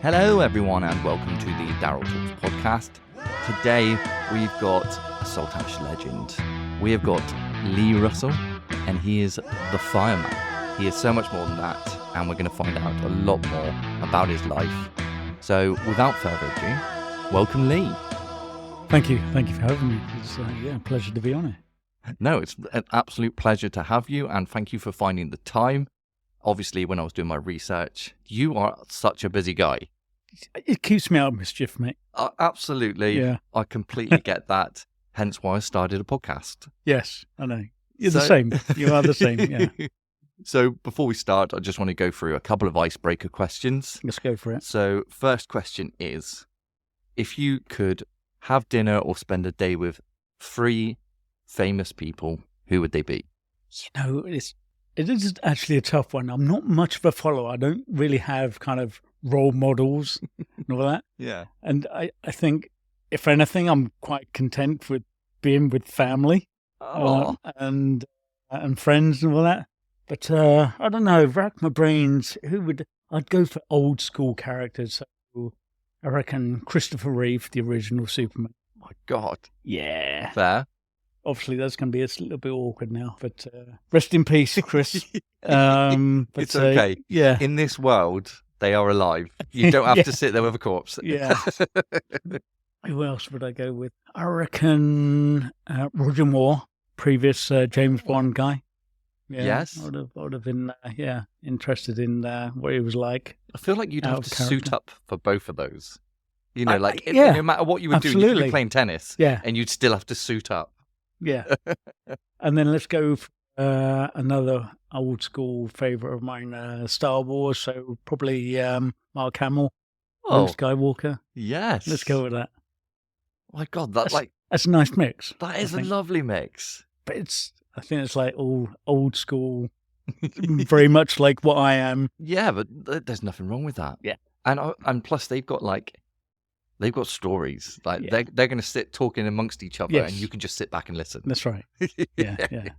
Hello, everyone, and welcome to the Daryl Talks podcast. Today, we've got a Saltash legend. We have got Lee Russell, and he is the fireman. He is so much more than that, and we're going to find out a lot more about his life. So, without further ado, welcome, Lee. Thank you for having me. It's a pleasure to be on it. No, it's an absolute pleasure to have you, and thank you for finding the time. Obviously, when I was doing my research, you are such a busy guy. It keeps me out of mischief, mate. Absolutely. Yeah. I completely get that. Hence why I started a podcast. Yes, I know. You're the same. You are the same, yeah. So before we start, I just want to go through a couple of icebreaker questions. Let's go for it. So first question is, if you could have dinner or spend a day with 3 famous people, who would they be? You know, it is actually a tough one. I'm not much of a follower. I don't really have kind of role models and all that. Yeah. And I think, if anything, I'm quite content with being with family and friends and all that. But I don't know, rack my brains. I'd go for old school characters. So I reckon Christopher Reeve, the original Superman. My God. Yeah. Fair. Obviously, that's going to be a little bit awkward now, but rest in peace, Chris. But it's okay. Yeah. In this world, they are alive. You don't have to sit there with a corpse. Yeah. Who else would I go with? I reckon Roger Moore, previous James Bond guy. Yeah, Yes. I would have been, interested in what he was like. I feel like you'd have to suit up for both of those. You know, yeah, no matter what you were doing, you could be playing tennis, and you'd still have to suit up. Yeah. And then let's go for another old school favourite of mine, Star Wars. So probably Mark Hamill, Luke Skywalker. Yes. Let's go with that. My God, that's a nice mix. That is a lovely mix. But I think it's like all old school, very much like what I am. Yeah, but there's nothing wrong with that. Yeah. And plus they've got stories. Like they're going to sit talking amongst each other, and you can just sit back and listen. That's right. Yeah.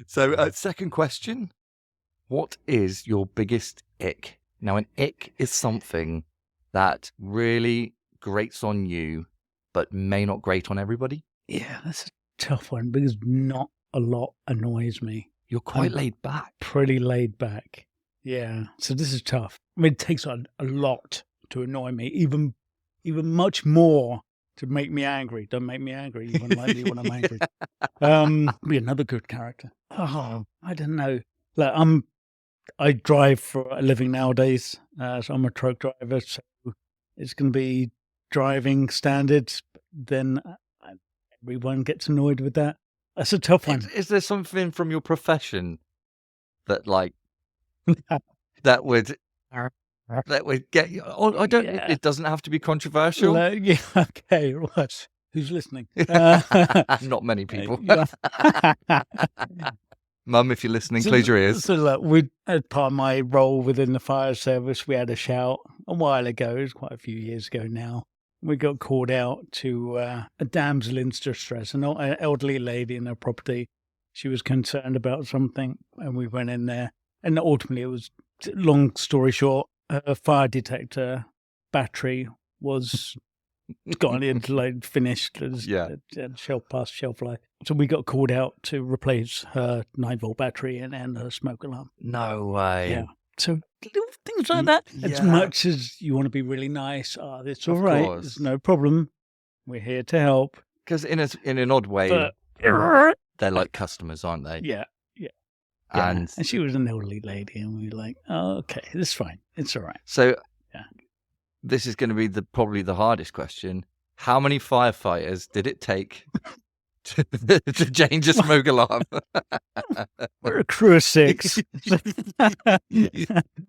So second question, what is your biggest ick? Now, an ick is something that really grates on you, but may not grate on everybody. Yeah, that's a tough one because not a lot annoys me. You're quite laid back. Pretty laid back. Yeah. So this is tough. I mean, it takes a lot to annoy me, even much more to make me angry. Don't make me angry. You won't like me when I'm angry. Be another good character. Oh, I don't know. Like, I drive for a living nowadays. So I'm a truck driver. So it's going to be driving standards. Then everyone gets annoyed with that. That's a tough one. Is there something from your profession that that would get you? Oh, I don't. Yeah. It doesn't have to be controversial. Okay. Right. Who's listening? Not many people. Mum, if you're listening, close your ears. So look, as part of my role within the fire service, we had a shout a while ago. It was quite a few years ago now. We got called out to a damsel in distress, an elderly lady in her property. She was concerned about something, and we went in there. And ultimately, it was, long story short, a fire detector battery was gone into finished. Past shelf life. So we got called out to replace her 9-volt battery and her smoke alarm. No way. Yeah. So little things like that. As much as you want to be really nice, it's all right. There's no problem. We're here to help. Because in an odd way, they're like customers, aren't they? Yeah. And she was an elderly lady, and we were like, oh, okay, it's fine. It's all right. So this is going to be probably the hardest question. How many firefighters did it take to change a smoke alarm? We're a crew of 6.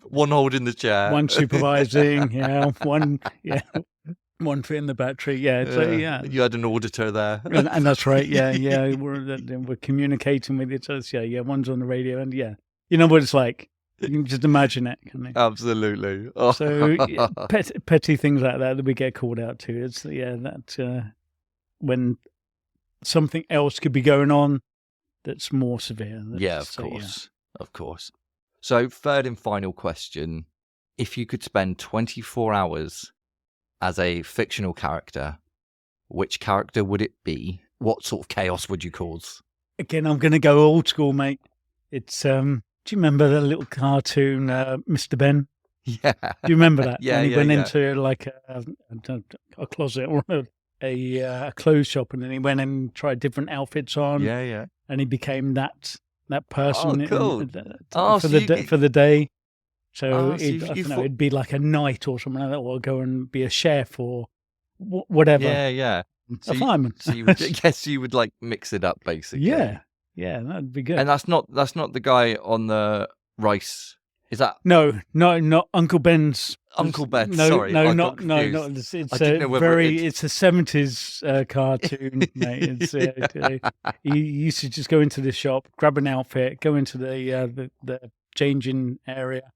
One holding the chair. One supervising, one fitting the battery, You had an auditor there. and that's right, we're communicating with each other, one's on the radio, and you know what it's like. You can just imagine it, can't you? Absolutely. So petty things like that we get called out to. It's when something else could be going on that's more severe. Of course. So third and final question if you could spend 24 hours as a fictional character, which character would it be? What sort of chaos would you cause? Again, I'm going to go old school, mate. It's do you remember the little cartoon, Mr. Ben? Yeah. Do you remember that? Yeah, when he yeah, went yeah. into like a closet or a clothes shop, and then he went and tried different outfits on, Yeah, yeah. and he became that person cool. for the day. So, So I you don't know, thought- it'd be like a knight or something like that, or go and be a chef or whatever. Mm, Yeah. A fireman. So you would, yes, you would like mix it up basically. Yeah, that'd be good. And that's not the guy on the rice. Is that No, not Uncle Ben's. Uncle Ben? No, Sorry, no, I not got no, confused. It's I didn't know whether it's a 70s cartoon, mate. It's he used to just go into the shop, grab an outfit, go into the changing area,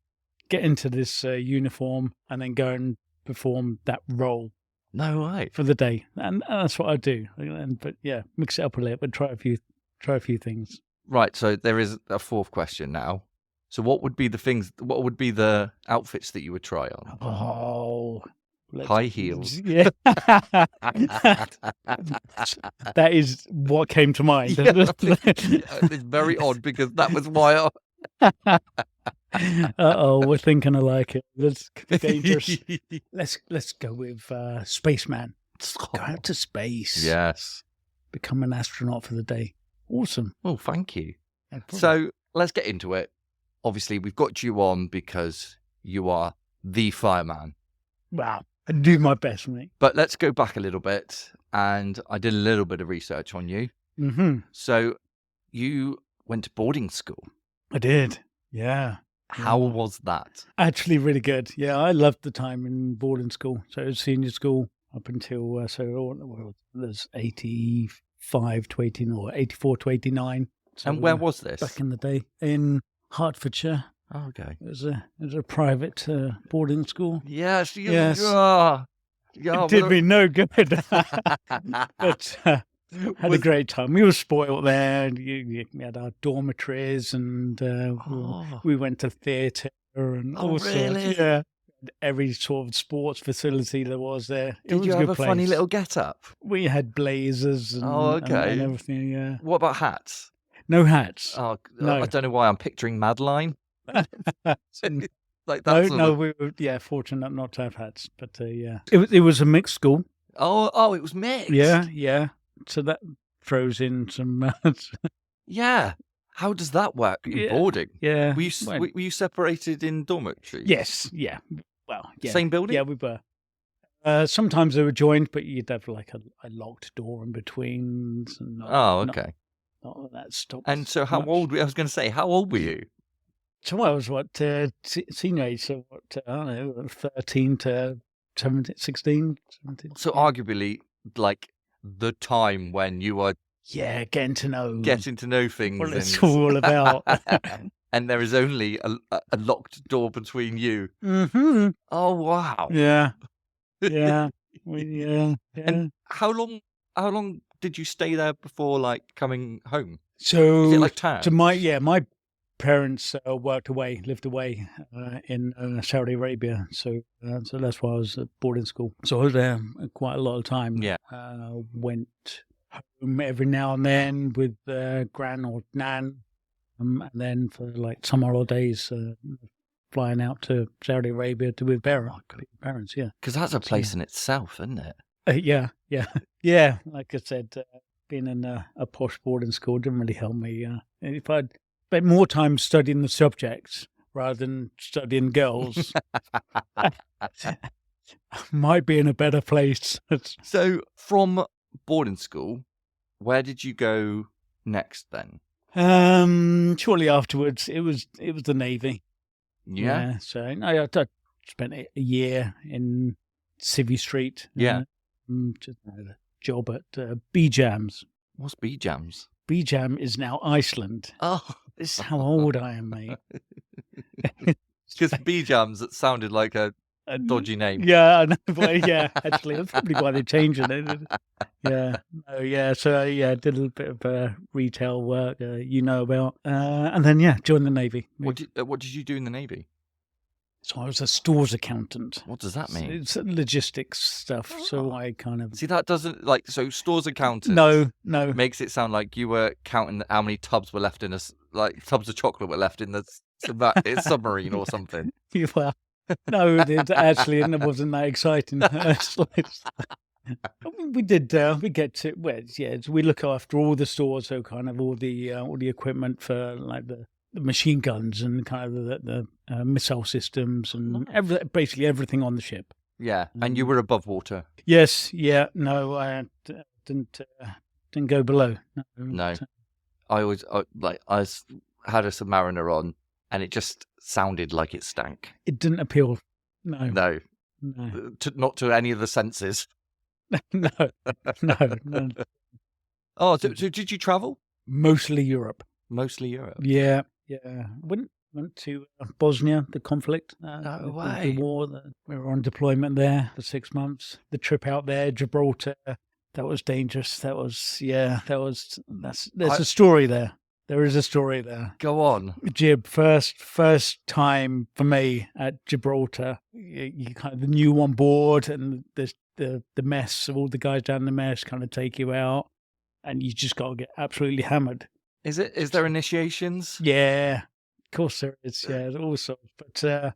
get into this uniform, and then go and perform that role No way. for the day. And that's what I do. But yeah, mix it up a little bit, try a few things. Right. So there is a fourth question now. So what would be the things? What would be the outfits that you would try on? Oh, High heels. Yeah. That is what came to mind. Yeah, it's very odd because that was why. We're thinking alike. That's dangerous. Let's go with spaceman. Go out to space. Yes. Become an astronaut for the day. Awesome. Oh, thank you. No problem. So let's get into it. Obviously, we've got you on because you are the fireman. Wow, I do my best, mate. But let's go back a little bit. And I did a little bit of research on you. Mm-hmm. So you went to boarding school. I did. Yeah. How was that? Actually, really good. Yeah, I loved the time in boarding school. So it was senior school up until there's 85 to 18 or 84 to 89. So, And where was this? back in the day in Hertfordshire? Oh, okay. It was a private boarding school. Yes. Yes. Yeah, It did me no good, but had a great time. We were spoiled there. We had our dormitories, and we went to theatre and all really? sorts. Yeah, every sort of sports facility there was there. It Did was you a have good a place. funny little get-up? We had blazers and, okay. and everything. Yeah, What about hats? no hats. Oh, No. I don't know why I'm picturing Madeline. Like No, that's we were fortunate not to have hats, but yeah, it was a mixed school. Oh, it was mixed. Yeah. So that throws in some. Yeah. How does that work in Yeah. boarding? Yeah. Were Well, you separated in dormitories? yes. Yeah. Well, yeah. Same building? Yeah, we were. Sometimes they were joined, but you'd have like a locked door in between. And Oh, okay. not that stopped. And so how much. old were you? I was going to say, how old were you? So I was senior age. So I don't know, 13 to 17, 16, 17. So arguably, like, the time when you were Yeah, getting to know things. what it's all about. And there is only a locked door between you. Mm-hmm. Oh, wow. Yeah. Yeah. Yeah. And how long did you stay there before, like, coming home? So Is it like term? my parents lived away in Saudi Arabia, so that's why I was at boarding school. So I was there quite a lot of time. Yeah. Went home every now and then with gran or nan, and then for like summer holidays, flying out to Saudi Arabia to with parents. Yeah. Because that's a place in itself, isn't it? Yeah. Like I said, being in a posh boarding school didn't really help me. If I'd spent more time studying the subjects rather than studying girls, might be in a better place. So from boarding school, where did you go next then? Shortly afterwards, it was the Navy. Yeah. So I spent a year in Civvy Street. Yeah. Just had a job at B-Jams. What's B-Jams? B-Jam is now Iceland. Oh, This is how old I am, mate. because B-Jams, it sounded like a dodgy name. Yeah, I know. But yeah, actually, that's probably why they changed it. Yeah. Oh, yeah. So yeah, did a little bit of retail work, about, and then joined the Navy. What did you do in the Navy? So I was a stores accountant. What does that mean? It's logistics stuff. So I kind of... See, that doesn't so stores accountant. No. Makes it sound like you were counting how many tubs were left in tubs of chocolate were left in the submarine or something. Well, no, it actually wasn't that exciting. We did. We get to we look after all the stores, so kind of all the equipment for like the machine guns and kind of the missile systems and basically everything on the ship. Yeah, and you were above water. Yes, yeah, no, I didn't go below. No, I had a Submariner on, and it just sounded like it stank. It didn't appeal. No. Not to any of the senses. No. Oh, so did you travel? Mostly Europe. Yeah. Went to Bosnia, the conflict. The war. We were on deployment there for 6 months. The trip out there, Gibraltar, that was dangerous. There's a story there. There is a story there. Go on. Gib, first time for me at Gibraltar. You kind of the new on board, and the mess of all the guys down the mess kind of take you out, and you just got to get absolutely hammered. Is there initiations? Yeah, of course there is. Yeah, all sorts. But so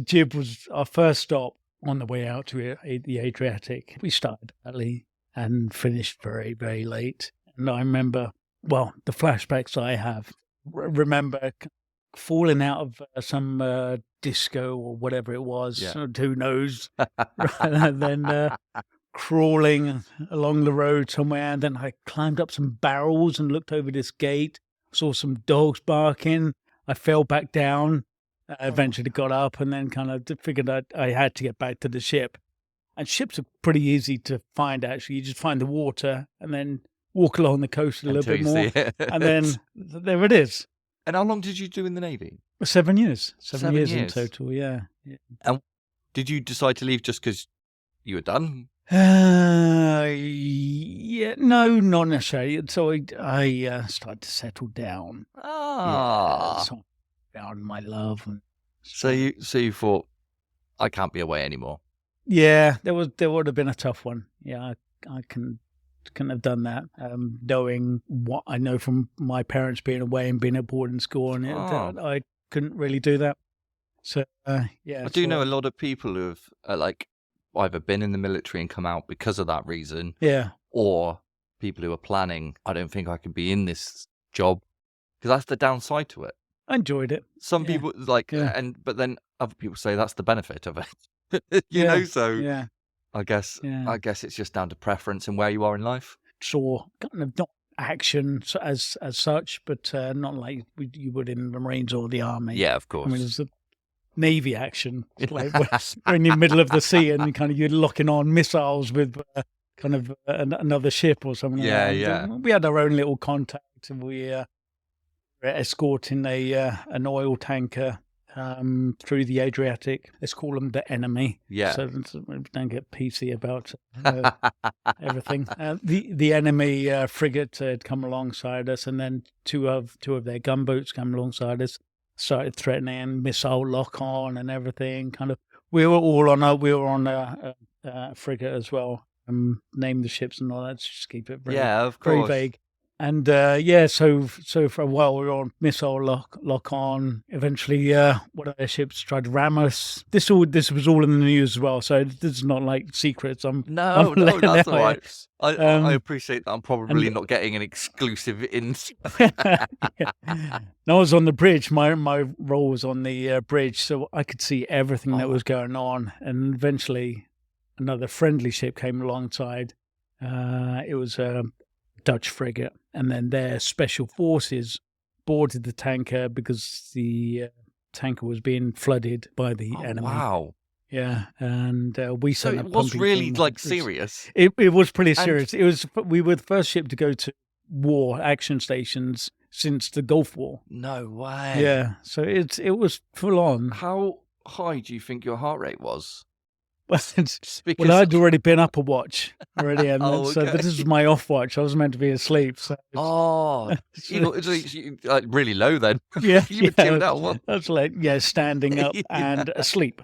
Gib was our first stop on the way out to the Adriatic. We started early and finished very, very late. And I remember, the flashbacks I have, remember falling out of some disco or whatever it was. Yeah. Who knows? And then crawling along the road somewhere, and then I climbed up some barrels and looked over this gate, saw some dogs barking. I fell back down, eventually got up, and then kind of figured I had to get back to the ship. And ships are pretty easy to find, actually. You just find the water and then walk along the coast a little bit more, and then there it is. And how long did you do in the Navy? 7 years. 7 years in total, yeah. And did you decide to leave just because you were done? Yeah, no, not necessarily. So I started to settle down. So I found my love. And so you thought, I can't be away anymore. Yeah, there would have been a tough one. Yeah, I couldn't have done that. Knowing what I know from my parents being away and being at boarding school, and I couldn't really do that. So yeah, I do know a lot of people who have either been in the military and come out because of that reason. Yeah. Or people who are planning, I don't think I could be in this job, because that's the downside to it. I enjoyed it. Some people but then other people say that's the benefit of it. you know, so yeah. I guess it's just down to preference and where you are in life. So kind of not action as such, but not like you would in the Marines or the Army. Yeah, of course. I mean, there's a Navy action, like we're in the middle of the sea, and kind of you're locking on missiles with kind of another ship or something. Yeah. We had our own little contact, and we were escorting an oil tanker through the Adriatic. Let's call them the enemy. Yeah. So we don't get PC about everything. The enemy frigate had come alongside us, and then two of their gunboats came alongside us. Started threatening, missile lock on and everything. Kind of, we were on a frigate as well. Name the ships and all that. Just keep it very vague. And so for a while we were on missile lock on. Eventually, one of their ships tried to ram us. This was all in the news as well. So this is not like secrets. No, that's all right. I appreciate that. I'm probably not getting an exclusive insight. I was on the bridge. My role was on the bridge, so I could see everything that was going on. And eventually, another friendly ship came alongside. It was a Dutch frigate, and then their special forces boarded the tanker because the tanker was being flooded by the enemy. Wow. Yeah, and we so it was really serious. It was pretty serious. We were the first ship to go to war action stations since the Gulf War. No way. Yeah, so it was full on. How high do you think your heart rate was? Well, I'd already been up a watch already, and Oh, so okay. this is my off watch. I was meant to be asleep. So Oh, you really low then. yeah, You've been tuned out. What? that's like standing up and asleep.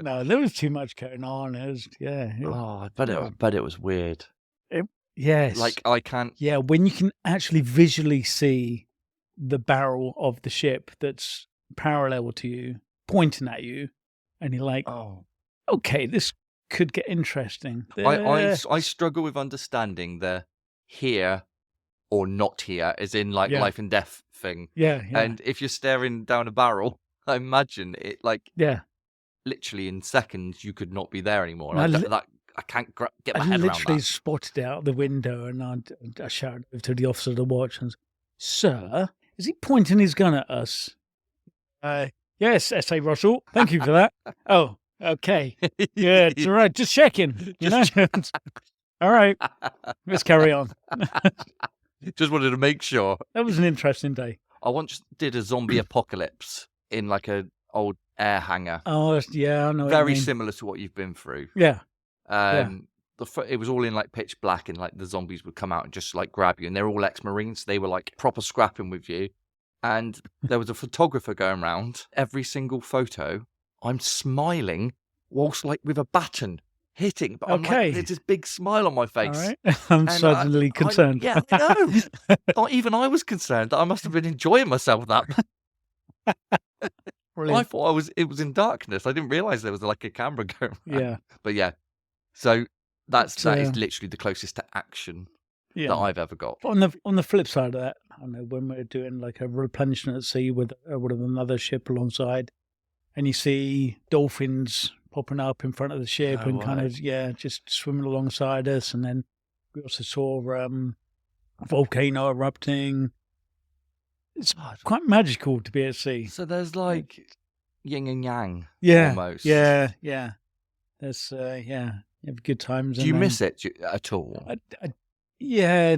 No, there was too much going on. It was Oh, but it was weird. yes, Like I can't. yeah, when you can actually visually see the barrel of the ship that's parallel to you, pointing at you, and you're like, Oh, okay, this could get interesting. I struggle with understanding the here or not here, as in like Yeah. life and death thing. Yeah. And if you're staring down a barrel, I imagine it like Yeah. literally in seconds you could not be there anymore. And I can't get my I head around literally that. spotted out the window, and I shouted over to the officer of the watch and said, "Sir, is he pointing his gun at us?" Yes, S.A. Russell. Thank you for that. Oh, okay. Yeah, it's all right. Just checking. You know. All right. Let's carry on. Just wanted to make sure. That was an interesting day. I once did a zombie apocalypse in like a old air hangar. Oh, yeah, I know. Very similar to what you've been through. Yeah. It was all in like pitch black, and like the zombies would come out and just like grab you, and they're all ex-Marines. They were like proper scrapping with you, and there was a photographer going around. Every single photo, I'm smiling whilst like with a baton hitting, but I'm like, there's this big smile on my face. All right. I'm And suddenly concerned. Yeah, no, not even I was concerned. I must have been enjoying myself. I Brilliant. thought it was in darkness. I didn't realise there was like a camera going around. Yeah. But yeah, so that is literally the closest to action that I've ever got. On the flip side of that, I know when we're doing like a replenishment at sea with another ship alongside, and you see dolphins popping up in front of the ship and kind of just swimming alongside us, and then we also saw a volcano erupting. It's quite magical to be at sea. So there's like yin and yang, almost. Yeah. There's you have good times. Do you miss it at all? Yeah,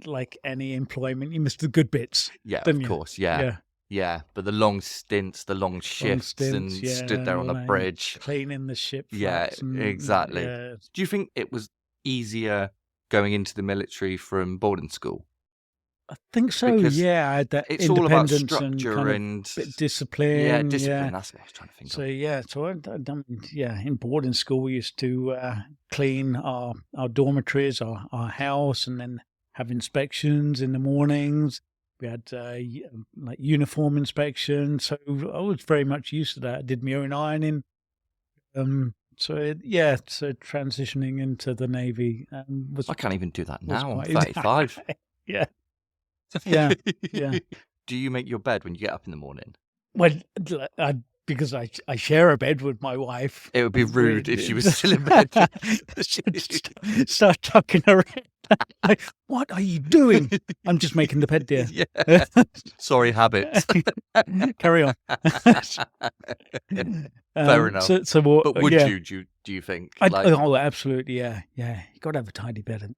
like any employment, you miss the good bits. Yeah, of course. Yeah, but the long stints, the long shifts, and stood there on the bridge, cleaning the ship. Exactly. Yeah. Do you think it was easier going into the military from boarding school? I think so. Because I had that it's all about independence structure and kind of bit discipline. Yeah, discipline. That's what I was trying to think of. So in boarding school we used to clean our dormitories, our house, and then have inspections in the mornings. We had like uniform inspection, so I was very much used to that. I did my own ironing. So transitioning into the Navy was. I can't even do that now. I'm 35. Yeah. Do you make your bed when you get up in the morning? Well, because I share a bed with my wife. It would be rude if she was still in bed. Start tucking her in. Like, what are you doing? I'm just making the bed, dear. Yeah. Sorry, habits. Carry on. Fair enough. But would you? Do you think? Oh, absolutely. Yeah. You got to have a tidy bed.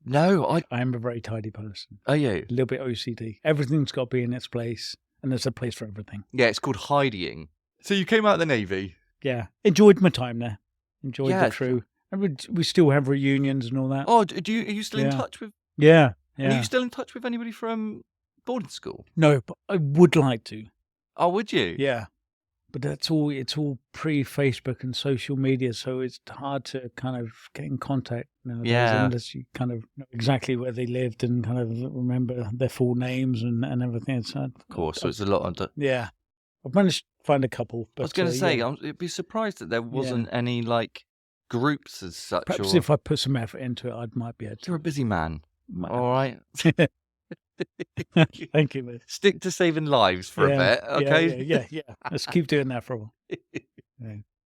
No, I am a very tidy person. Are you? A little bit OCD. Everything's got to be in its place, and there's a place for everything. Yeah, it's called tidying. So you came out of the Navy. Yeah, enjoyed my time there. Enjoyed the crew. And we still have reunions and all that. Oh, are you still in touch with? Yeah. Are you still in touch with anybody from boarding school? No, but I would like to. Oh, would you? Yeah. But it's all pre-Facebook and social media, so it's hard to kind of get in contact nowadays unless you kind of know exactly where they lived and kind of remember their full names and everything. So, of course, so it's a lot under. Yeah. I've managed to find a couple. But, I was going to say, I'd be surprised that there wasn't any like groups as such. Perhaps if I put some effort into it, I might be able to. You're a busy man. All right. Thank you, mate. Stick to saving lives for a bit, okay? Yeah. Let's keep doing that for a while.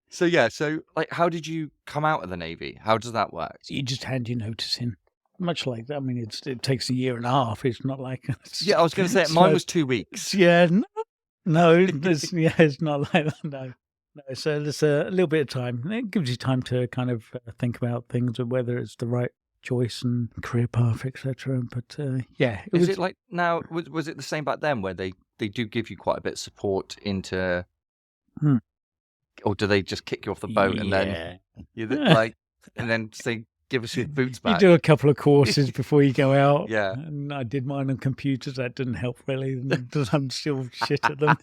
So like, how did you come out of the Navy? How does that work? So you just hand your notice in. Much like that. I mean, it takes a year and a half. It's not like... I was going to say, mine was 2 weeks. Yeah, no, it's not like that, no. So there's a little bit of time. It gives you time to kind of think about things and whether it's the right choice and career path, etc. But is it like now? Was it the same back then, where they do give you quite a bit of support into or do they just kick you off the boat and then you like, and then say, give us your boots back? You do a couple of courses before you go out. Yeah. And I did mine on computers. That didn't help really. I'm still shit at them.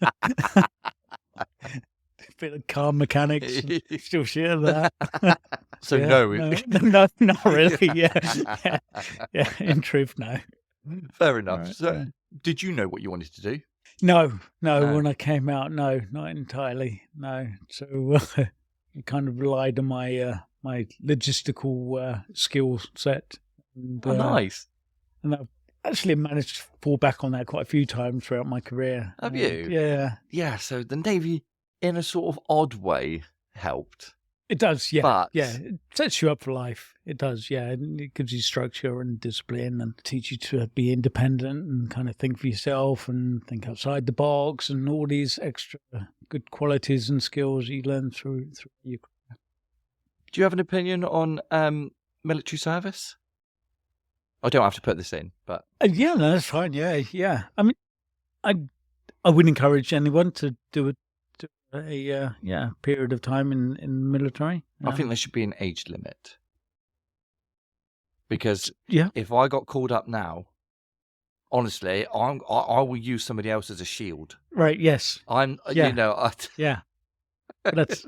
A bit of car mechanics, still shit at that. So no, not really. Yeah. In truth, no. Fair enough. Right, So, did you know what you wanted to do? No. When I came out, no, not entirely. No. So I kind of relied on my my logistical skill set. And, Nice. And I've actually managed to fall back on that quite a few times throughout my career. Have you? Yeah. Yeah. So the Navy, in a sort of odd way, helped. It does, yeah. But it sets you up for life. It does, yeah. And it gives you structure and discipline and teach you to be independent and kind of think for yourself and think outside the box and all these extra good qualities and skills you learn through your career. Do you have an opinion on military service? I don't have to put this in, but Yeah, no, that's fine. Yeah. I mean, I would encourage anyone to do a period of time in the military. I think there should be an age limit. Because yeah, if I got called up now, honestly, I will use somebody else as a shield. Right. Yes. Yeah. That's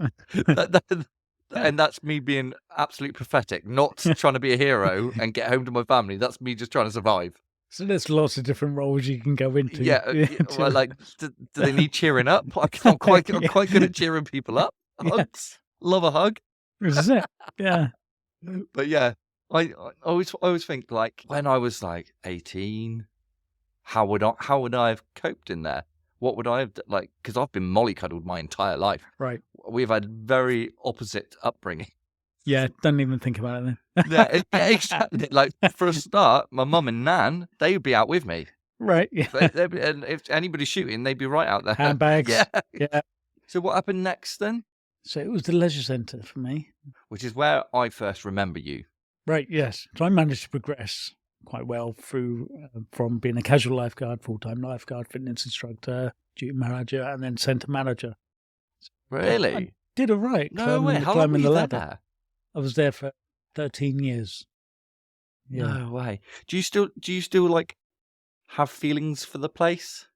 and that's me being absolutely pathetic, not trying to be a hero and get home to my family. That's me just trying to survive. So there's lots of different roles you can go into. Yeah. Well, like, do they need cheering up? I'm quite good at cheering people up. Hugs. Love a hug. This is it. Yeah. But yeah, I always think, like, when I was like 18, how would I have coped in there? What would I have like? Because I've been mollycoddled my entire life. Right. We've had very opposite upbringing. Yeah, don't even think about it then. Yeah, exactly. Like, for a start, my mum and nan, they would be out with me. Right. Yeah. And if anybody's shooting, they'd be right out there. Handbags. Yeah. So what happened next then? So it was the leisure centre for me. Which is where I first remember you. Right. Yes. So I managed to progress quite well through from being a casual lifeguard, full-time lifeguard, fitness instructor, duty manager, and then centre manager. Really? I did all right. No way. How long were you there? I was there for 13 years. Yeah. No way. Do you still like have feelings for the place?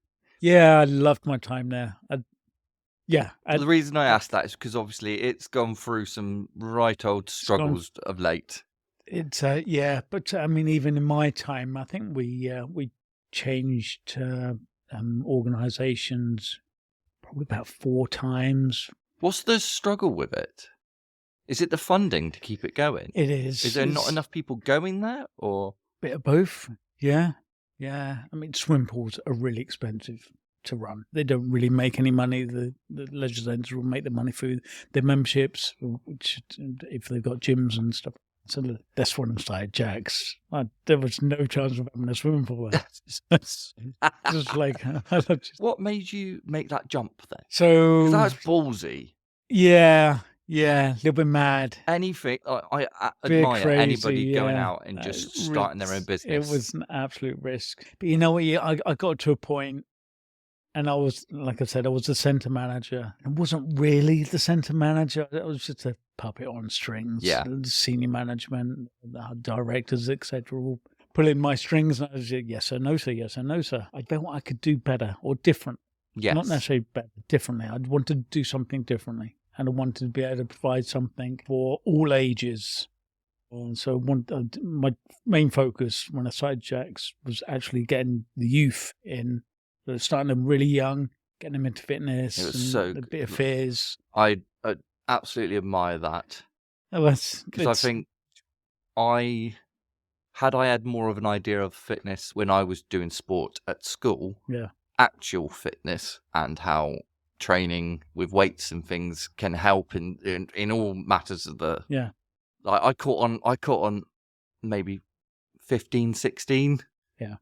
Yeah, I loved my time there. The reason I asked that is because obviously it's gone through some right old struggles of late. It's but I mean, even in my time, I think we changed organisations probably about 4 times. What's the struggle with it? Is it the funding to keep it going? It is. Is there not enough people going there, or bit of both? Yeah. I mean, swim pools are really expensive to run. They don't really make any money. The leisure centres will make the money through their memberships, which if they've got gyms and stuff. So that's one inside Jack's. There was no chance of having a swimming pool there. Just like what made you make that jump then? So that's ballsy. Yeah, a little bit mad. Anything. I admire crazy, anybody going out and just starting their own business. It was an absolute risk. But you know what? I got to a point, and I was, like I said, I was the centre manager. I wasn't really the centre manager. I was just a puppet on strings. Yeah. The senior management, the directors, etc., all pulling my strings. And I was like, yes sir, no sir, yes sir, no sir. I felt I could do better or different. Yes. Not necessarily better, differently. I'd want to do something differently. And I wanted to be able to provide something for all ages. And so my main focus when I started Jack's was actually getting the youth in. So starting them really young, getting them into fitness, it was and a bit of fears. I absolutely admire that. Because I think I had more of an idea of fitness when I was doing sport at school. Yeah. Actual fitness and how training with weights and things can help in all matters of the. Yeah. Like I caught on maybe 15, 16. Yeah.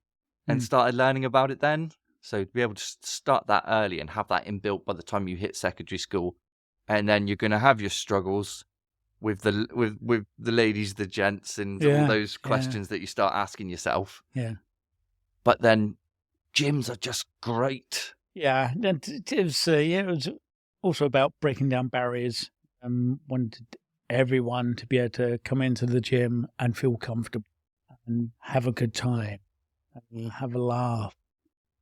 And started learning about it then. So to be able to start that early and have that inbuilt by the time you hit secondary school, and then you're going to have your struggles with the ladies, the gents, and all those questions that you start asking yourself. Yeah. But then gyms are just great. Yeah, it was also about breaking down barriers. Wanted everyone to be able to come into the gym and feel comfortable and have a good time and have a laugh.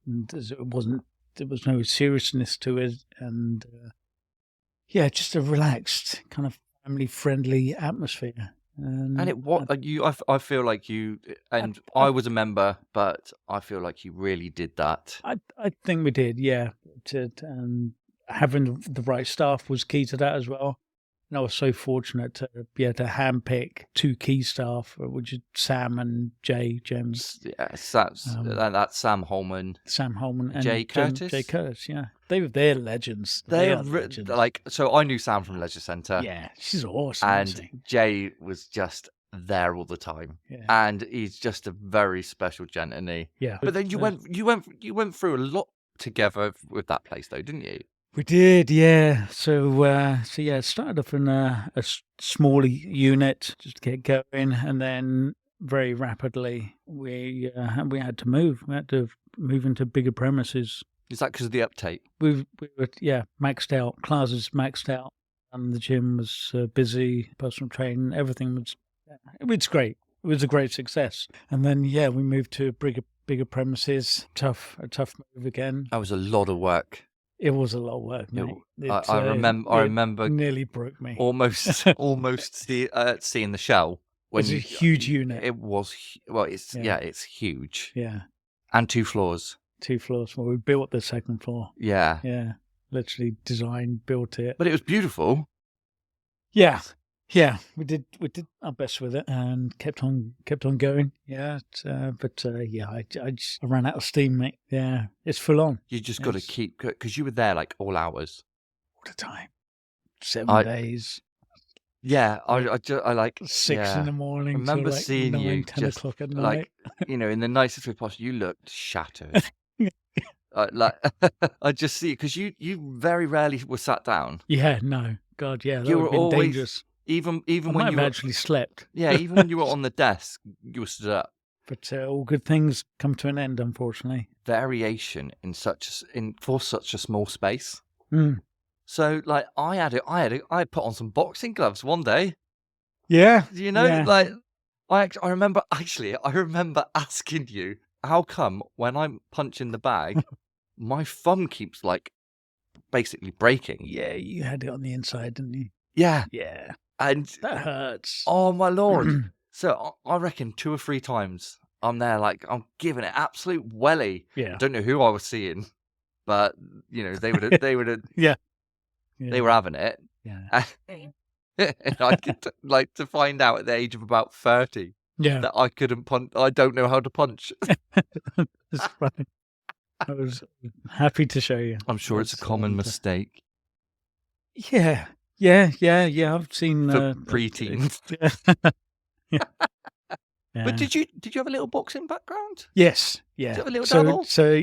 And there was no seriousness to it. And just a relaxed, kind of family-friendly atmosphere. And it what I feel like you and I was a member, but I feel like you really did that. I think we did, yeah. Having the right staff was key to that as well. And I was so fortunate to be able to handpick 2 key staff, which is Sam and Jay James. Yeah, that's Sam Holman. Sam Holman and Jay Curtis. Jay Curtis, yeah. They're legends. They are legends. So I knew Sam from Leisure Centre. Yeah, she's awesome. And Jay was just there all the time. Yeah. And he's just a very special gent, isn't he? Yeah. But then you went through a lot together with that place though, didn't you? We did, yeah. So it started off in a small unit just to get going, and then very rapidly we had to move. We had to move into bigger premises. Is that because of the uptake? We were maxed out. Classes maxed out, and the gym was busy. Personal training, everything was. It's great. It was a great success. And then we moved to bigger premises. A tough move again. That was a lot of work. It was a lot of work, mate. I remember nearly broke me. Almost seeing the shell. It's a huge unit. It was it's huge. Yeah. And 2 floors. 2 floors. Well, we built the second floor. Yeah. Yeah. Literally designed, built it. But it was beautiful. Yeah. Yeah. We did our best with it and kept on going. Yeah. I ran out of steam, mate. Yeah. It's full on. You just got to keep, because you were there like all hours. All the time. 7 days. Yeah. I like 6 in the morning. I remember seeing 9, you 10 just o'clock at night. in the nicest way possible. You looked shattered. I just see it because you very rarely were sat down. Yeah, no, God, yeah, that You would were have been always dangerous. even I when might you have actually slept. Yeah, even when you were on the desk, you were stood up. But all good things come to an end, unfortunately. Variation for such a small space. Mm. So I put on some boxing gloves one day. Yeah, I remember asking you, how come when I'm punching the bag, my thumb keeps basically breaking? Yeah, you had it on the inside, didn't you? Yeah. Yeah. And that hurts. Oh my Lord. So I reckon 2 or 3 times I'm there I'm giving it absolute welly. Yeah. I don't know who I was seeing, but they would have yeah. They were having it. Yeah. And I could to find out at the age of about 30 that I couldn't punch. I don't know how to punch. That's funny. I was happy to show you. I'm sure it's a common mistake. Yeah. I've seen for preteens. Yeah. But did you have a little boxing background? Yes. Yeah. Did you have a little dabble? So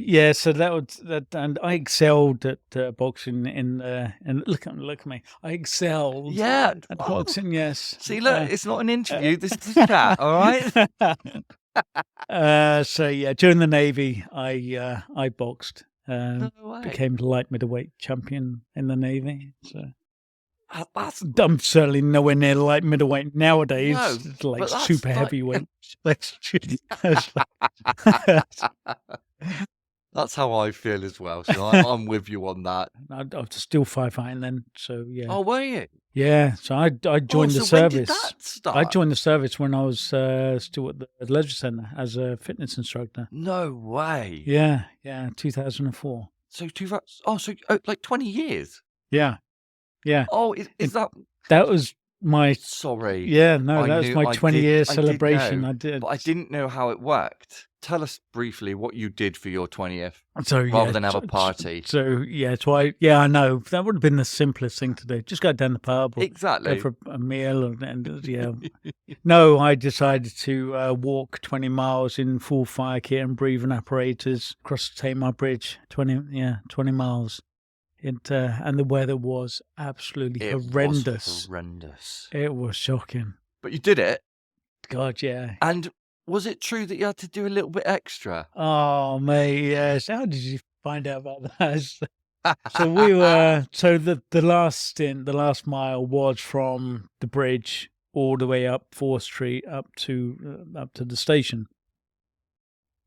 that was that, and I excelled at boxing and look at me. I excelled. At boxing. Yes. See, look, it's not an interview. This is a chat. All right. During the Navy, I boxed. No way. Became the light middleweight champion in the Navy. So. I'm certainly nowhere near light middleweight nowadays. No, it's super heavyweight. That's how I feel as well. So I'm with you on that. I was still firefighting then. So yeah. Oh, were you? Yeah. So I joined the service. When did that start? I joined the service when I was still at the Leisure Centre as a fitness instructor. No way. Yeah. 2004. So 20 years. Yeah. Yeah. Oh, is that? That was my. Sorry. Yeah, no, that was my 20-year celebration. I did. But I didn't know how it worked. Tell us briefly what you did for your 20th, so, rather than have a party. I know that would have been the simplest thing to do. Just go down the pub, or exactly, go for a meal, and No, I decided to walk 20 miles in full fire kit and breathing apparatus across the Tamar Bridge. 20 miles. And the weather was absolutely horrendous. Horrendous. It was shocking. But you did it. God, yeah. And was it true that you had to do a little bit extra? Oh, mate, yes. How did you find out about that? So we were. So the last stint, the last mile was from the bridge all the way up 4th Street up to the station.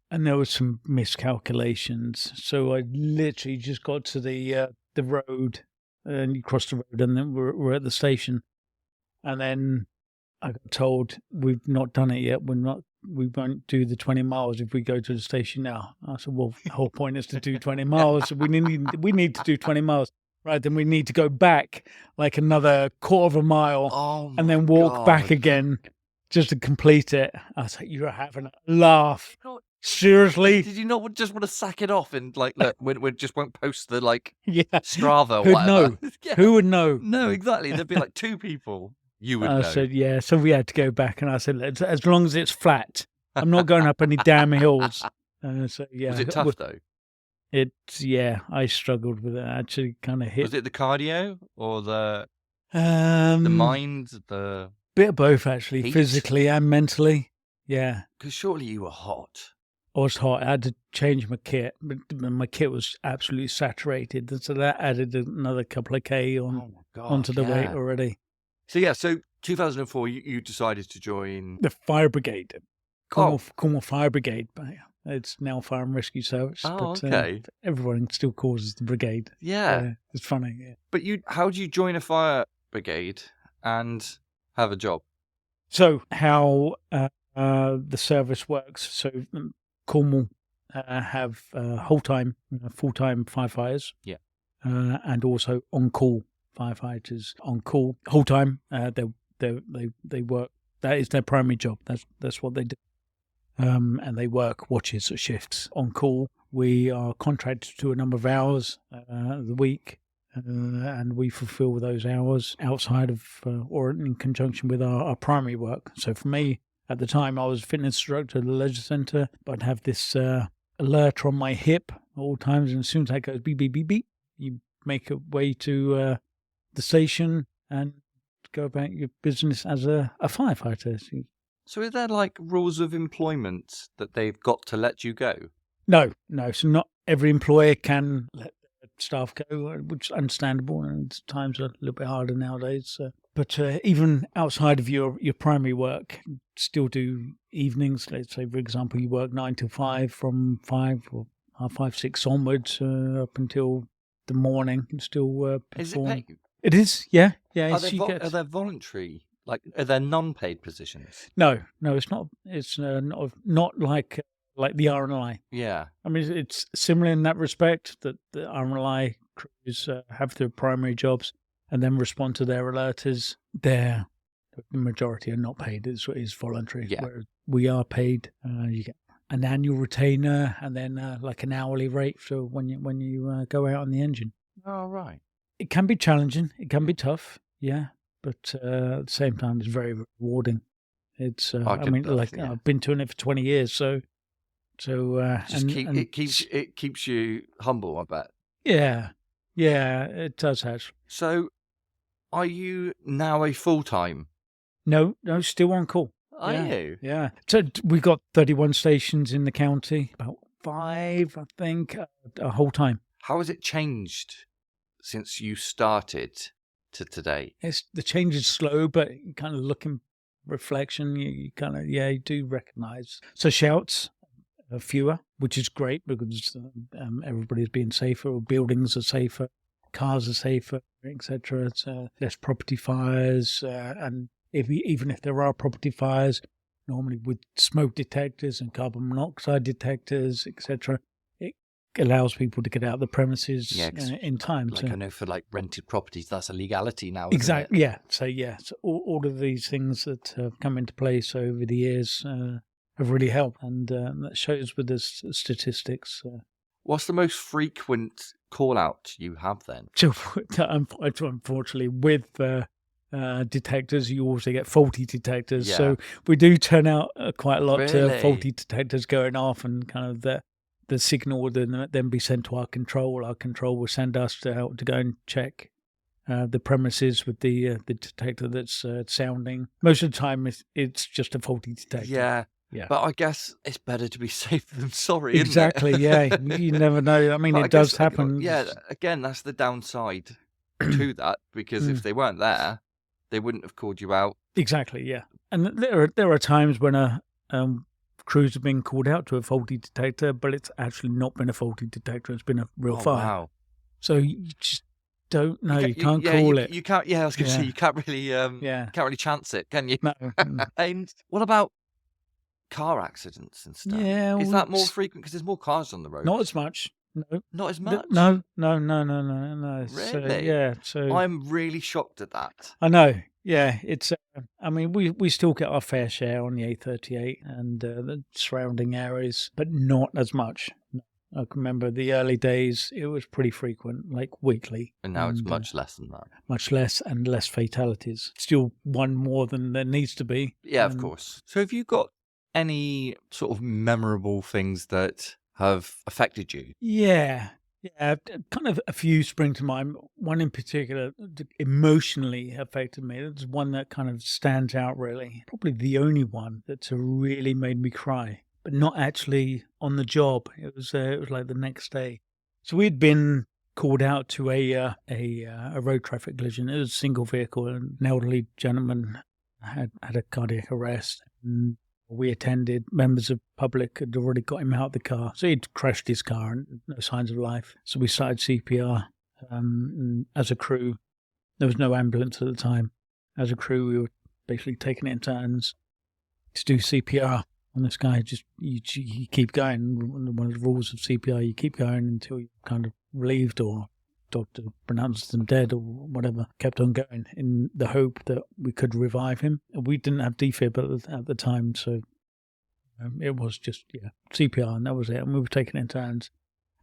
And there was some miscalculations. So I literally just got to the road, and you cross the road, and then we're at the station. And then I got told, we've not done it yet. We won't do the 20 miles if we go to the station now. I said, well, the whole point is to do 20 miles. We need to do 20 miles. Right, then we need to go back like another quarter of a mile and then walk back again just to complete it. I was like, you're having a laugh. Seriously? Did you not just want to sack it off and like, look, we just won't post the like Strava or Who'd whatever? know? Yeah. Who would know? No, exactly. There'd be like 2 people. You would know. I said, yeah. So we had to go back, and I said, as long as it's flat, I'm not going up any damn hills. So yeah. Was it tough though? I struggled with it. I actually kind of hit. Was it the cardio or the mind, the bit of both actually, heat? Physically and mentally? Yeah. Because surely you were hot. I was hot. I had to change my kit, but my kit was absolutely saturated, so that added another couple of K onto the weight already. So 2004, you decided to join the fire brigade, Cornwall Fire Brigade. It's now Fire and Rescue Service. Okay. Everyone still calls it the brigade. Yeah, it's funny. Yeah. But how do you join a fire brigade and have a job? So how the service works? So Cornwall have full-time firefighters. Yeah, and also on-call firefighters. On call whole time. They work. That is their primary job. That's what they do. And they work watches or shifts. On call, we are contracted to a number of hours the week, and we fulfil those hours outside of or in conjunction with our primary work. So for me, at the time, I was a fitness instructor at the leisure centre, but I'd have this alert on my hip at all times, and as soon as that goes beep, beep, beep, beep, you make a way to the station and go about your business as a firefighter. So are there like rules of employment that they've got to let you go? No. So not every employer can let staff go, which is understandable, and times are a little bit harder nowadays. But even outside of your primary work, still do evenings. Let's say, for example, you work 9 till 5, from 5 or 5, 6 onwards up until the morning, and still perform. Is it paid? It is, yeah. Are there voluntary? Like, are there non-paid positions? No, it's not. It's not like the RNLI. Yeah. I mean, it's similar in that respect, that the RNLI crews have their primary jobs and then respond to their alerters. The majority are not paid. It's voluntary. Yeah. Where we are paid. You get an annual retainer and then like an hourly rate for when you go out on the engine. Oh, right. It can be challenging. It can be tough. Yeah. But at the same time, it's very rewarding. It's, I've been doing it for 20 years, so it keeps you humble, I bet. Yeah, it does actually. So, are you now a full-time? No, still on call. Are you? Yeah. So we've got 31 stations in the county, about 5, I think, a whole time. How has it changed since you started to today? The change is slow, but you kind of look in reflection, you kind of, you do recognise. So shouts are fewer, which is great because everybody's being safer, buildings are safer, cars are safer, etc. It's less property fires, and even if there are property fires, normally with smoke detectors and carbon monoxide detectors, etc., allows people to get out of the premises in time. Like I know for like rented properties, that's a legality now. Exactly. Yeah. So all of these things that have come into place over the years have really helped, and that shows with the statistics. What's the most frequent call out you have then? So unfortunately, with detectors, you also get faulty detectors. Yeah. So we do turn out quite a lot of faulty detectors going off, and kind of the signal would then be sent to our control. Our control will send us to go and check the premises with the detector that's sounding. Most of the time, it's just a faulty detector. Yeah, Yeah. But I guess it's better to be safe than sorry, isn't it? Exactly, yeah. You never know. I mean, But I it does guess, happen. yeah, again, that's the downside to that, because if they weren't there, they wouldn't have called you out. Exactly, yeah. And there are times when crews have been called out to a faulty detector, but it's actually not been a faulty detector. It's been a real fire. Wow. So you just don't know. You can't call it. You can't. Yeah, I was going to say, you can't really. Yeah. Can't really chance it, can you? No. And what about car accidents and stuff? Yeah. Is that more frequent because there's more cars on the road? Not as much. No. Not as much. No. So, Really? yeah. So I'm really shocked at that. I know. Yeah. It's. I mean, we still get our fair share on the A38 and the surrounding areas, but not as much. No. I can remember the early days, it was pretty frequent, like weekly. And now it's much less than that. Much less, and less fatalities. Still one more than there needs to be. Yeah, of course. So have you got any sort of memorable things that have affected you? Yeah. Yeah, kind of a few spring to mind. One in particular that emotionally affected me. It's one that kind of stands out, really. Probably the only one that's really made me cry, but not actually on the job. It was like the next day. So we'd been called out to a road traffic collision. It was a single vehicle. An elderly gentleman had a cardiac arrest. And we attended. Members of public had already got him out of the car. So he'd crashed his car and no signs of life. So we started CPR. And as a crew, there was no ambulance at the time. As a crew, we were basically taking it in turns to do CPR on this guy. Just you keep going. One of the rules of CPR, you keep going until you're kind of relieved or doctor pronounced them dead or whatever. Kept on going in the hope that we could revive him. We didn't have defib at the time, so it was just CPR, and that was it. And we were taking it in turns.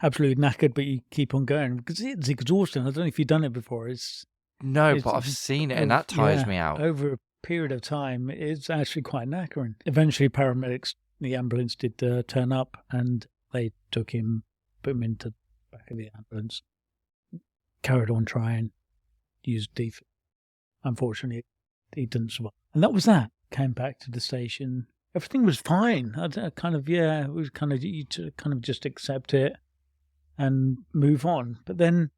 Absolutely knackered, but you keep on going because it's exhausting. I don't know if you've done it before. No, but I've seen it, and that tires me out. Over a period of time, it's actually quite knackering. Eventually, paramedics, the ambulance did turn up, and they took him, put him into the back of the ambulance. Carried on trying, used defib. Unfortunately, he didn't survive. And that was that. Came back to the station. Everything was fine. It was kind of, you to kind of just accept it and move on. But then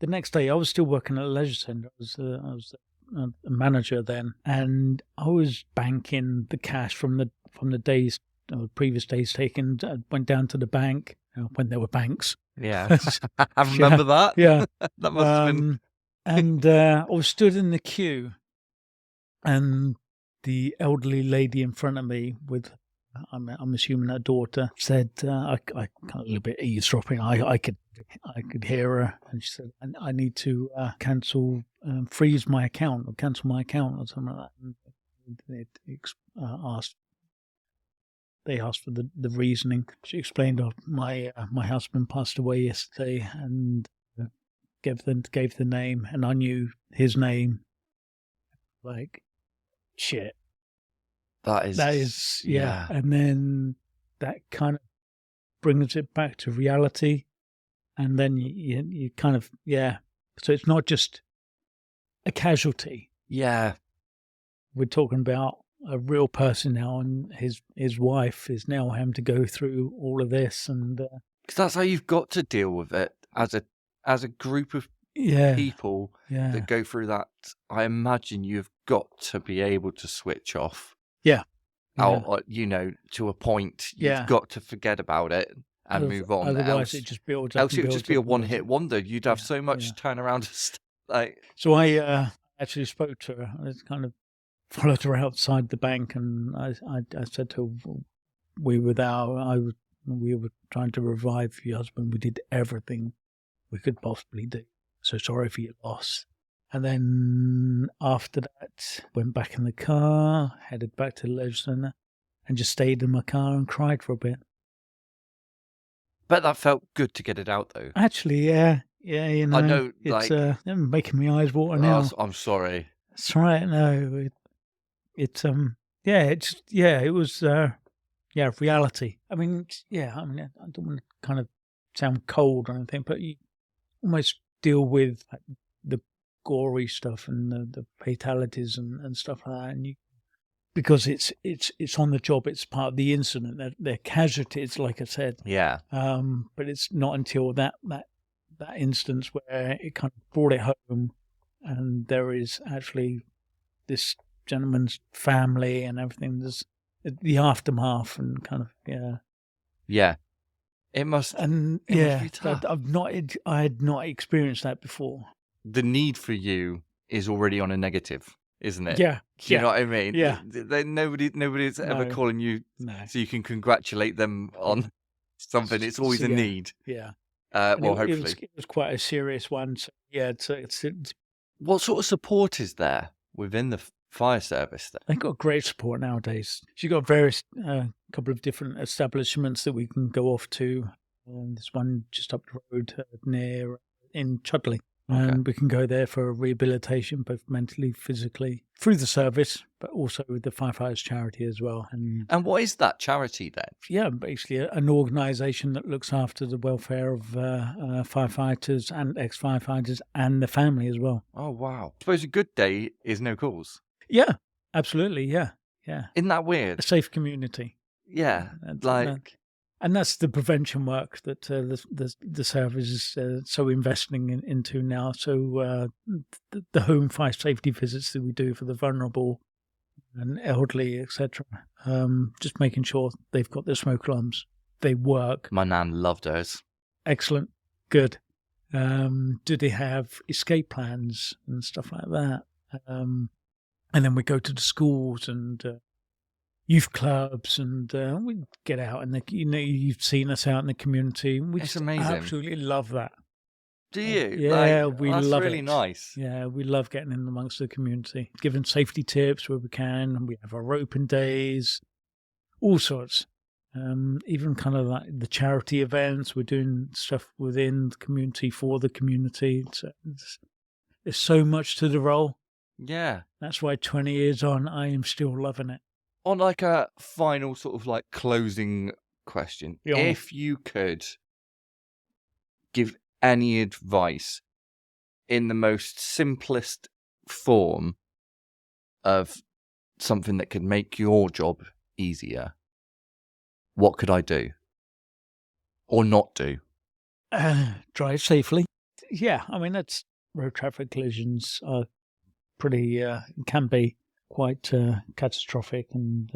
the next day, I was still working at a leisure centre. I was a manager then, and I was banking the cash from the days, previous days taken. I went down to the bank when there were banks. Yeah, I remember that. Yeah, that must have been. And I was stood in the queue, and the elderly lady in front of me with, I'm assuming her daughter, said, I got a little bit eavesdropping. I could hear her, and she said, I need to freeze my account or cancel my account or something like that. And they asked for the reasoning. She explained, my husband passed away yesterday, and gave the name, and I knew his name. Like, shit. That is yeah. And then that kind of brings it back to reality, and then you kind of So it's not just a casualty. Yeah, we're talking about a real person now, and his wife is now having to go through all of this, and because that's how you've got to deal with it as a group of people that go through that. I imagine you've got to be able to switch off. Or, to a point, you've got to forget about it and move on. Otherwise, it just builds up. Else it would just be a one-hit wonder. You'd have so much turnaround stuff. So I actually spoke to her. I kind of followed her outside the bank, and I said to her, we were trying to revive your husband. We did everything we could possibly do. So sorry for your loss. And then after that, went back in the car, headed back to the leisure centre, and just stayed in my car and cried for a bit. But that felt good to get it out, though. Actually, yeah, I know. It's making my eyes water now. I'm sorry. That's right. No, it was reality. I mean, I don't want to kind of sound cold or anything, but you almost deal with the gory stuff and the fatalities and stuff like that, and you because it's on the job. It's part of the incident. They're casualties, like I said. Yeah. But it's not until that instance where it kind of brought it home, and there is actually this gentleman's family and everything. There's the aftermath and kind of Yeah. It must. And it must be tough. I had not experienced that before. The need for you is already on a negative, isn't it? Yeah. Do you know what I mean? Yeah. Nobody's ever calling you so you can congratulate them on something. It's always a need. Yeah. Hopefully. It was quite a serious one. So, yeah. It's What sort of support is there within the fire service then? They've got great support nowadays. You've got various couple of different establishments that we can go off to. There's one just up the road in Chudley. And we can go there for rehabilitation, both mentally, physically, through the service, but also with the Firefighters charity as well. And what is that charity then? Yeah, basically an organisation that looks after the welfare of firefighters and ex-firefighters and the family as well. Oh, wow. I suppose a good day is no calls. Yeah, absolutely, yeah. Isn't that weird? A safe community. Yeah, and that's the prevention work that the service is so investing into now. So the home fire safety visits that we do for the vulnerable and elderly, etc. Just making sure they've got their smoke alarms. They work. My nan loved hers. Excellent. Good. Do they have escape plans and stuff like that? And then we go to the schools and youth clubs, and we get out, and you've seen us out in the community. It's amazing. Absolutely love that. Do you? Yeah, we that's love really it. Nice. Yeah, we love getting in amongst the community, giving safety tips where we can. And we have our open days, all sorts. Even kind of like the charity events. We're doing stuff within the community for the community. So there's so much to the role. Yeah. That's why 20 years on, I am still loving it. On like a final sort of like closing question, if you could give any advice in the most simplest form of something that could make your job easier, what could I do or not do? Drive safely. Yeah, I mean, that's road traffic collisions are pretty, can be quite catastrophic, and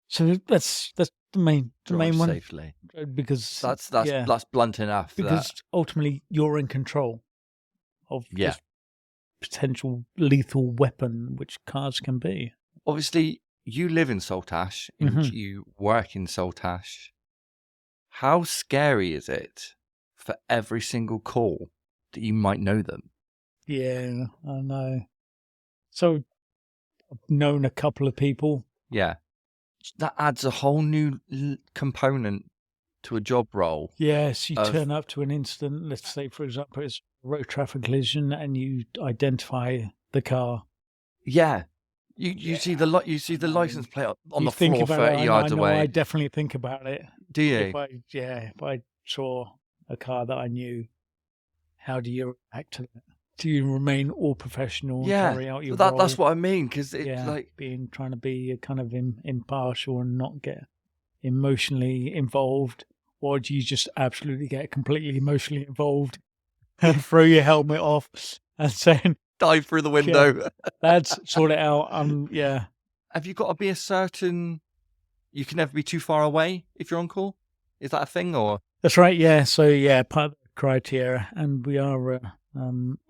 so that's the main one. Safely, because that's blunt enough. Because ultimately you're in control of this potential lethal weapon, which cars can be. Obviously, you live in Saltash and you work in Saltash. How scary is it for every single call that you might know them? Yeah, I know. So I've known a couple of people. Yeah. That adds a whole new component to a job role. Yes, you turn up to an incident. Let's say, for example, it's a road traffic collision, and you identify the car. Yeah. You see the license plate on the floor 30 yards away. I definitely think about it. Do you? If I saw a car that I knew, how do you react to that? Do you remain all professional and carry out your role? That's what I mean, because trying to be kind of impartial and not get emotionally involved, or do you just absolutely get completely emotionally involved and throw your helmet off and saying dive through the window? That's sort it out. Have you got to be a certain? You can never be too far away if you're on call. Is that a thing, or? That's right. Yeah. So part of the criteria, and we are.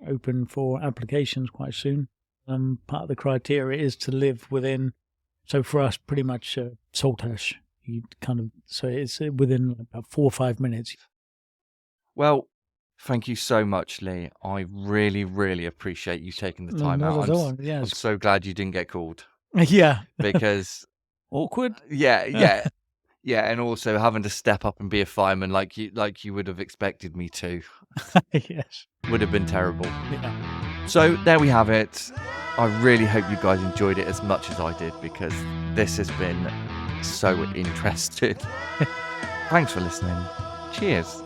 Open for applications quite soon. Part of the criteria is to live within. So for us, pretty much Saltash. So it's within about 4 or 5 minutes. Well, thank you so much, Lee. I really, really appreciate you taking the time out. I'm so glad you didn't get called. Yeah, because awkward. Yeah. Yeah, and also having to step up and be a fireman like you would have expected me to. Yes. Would have been terrible. Yeah. So there we have it. I really hope you guys enjoyed it as much as I did, because this has been so interesting. Thanks for listening. Cheers.